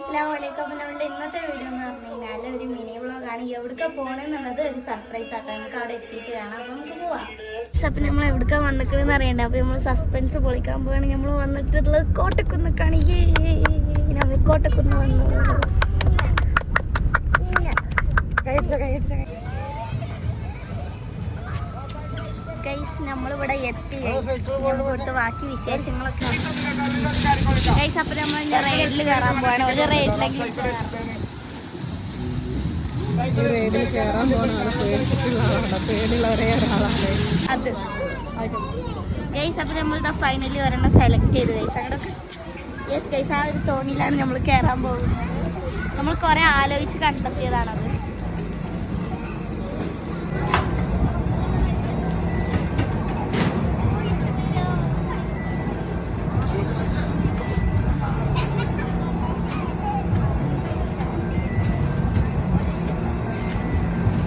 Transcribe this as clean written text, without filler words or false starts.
അസ്സലാമലൈക്കും. അപ്പോൾ നമ്മുടെ ഇന്നത്തെ വീഡിയോ എന്ന് പറഞ്ഞു കഴിഞ്ഞാൽ ഒരു മിനി വ്ളോഗാണ്. എവിടേക്ക് പോകണമെന്നുള്ളത് ഒരു സർപ്രൈസ് ആട്ടോ. നമുക്ക് അവിടെ എത്തിയിട്ട് വേണം. അപ്പോൾ നമുക്ക് പോവാം. അപ്പം നമ്മൾ എവിടേക്കാണ് വന്നിക്കണമെന്ന് അറിയണ്ട. അപ്പോൾ നമ്മൾ സസ്പെൻസ് പൊളിക്കാൻ പോവുകയാണ്. നമ്മൾ വന്നിട്ടുള്ളത് കോട്ടക്കുന്നക്കാണ്. നമ്മൾ കോട്ടക്കുന്ന് വന്നു. ഗൈസ് നമ്മളിവിടെ എത്തി. കൊടുത്ത് ബാക്കി വിശേഷങ്ങളൊക്കെ ഗൈസ്. അപ്പം നമ്മൾ റൈഡിൽ കയറാൻ പോവാണ്. ഒരു റൈഡിലേക്ക് റൈഡിൽ കയറാൻ പോകണ പേടിയുള്ള ഒരേ ഒരാളാണ് അത് ഗൈസ്. അപ്പം നമ്മളിതാ ഫൈനലി ഒരെണ്ണം സെലക്ട് ചെയ്ത് ഗൈസ്. അങ്ങോട്ടൊക്കെ യെസ് ഗൈസ്, ആ ഒരു തോണിയിലാണ് നമ്മൾ കയറാൻ പോകുന്നത്. നമ്മൾ കുറേ ആലോചിച്ച് കണ്ടെത്തിയതാണത്.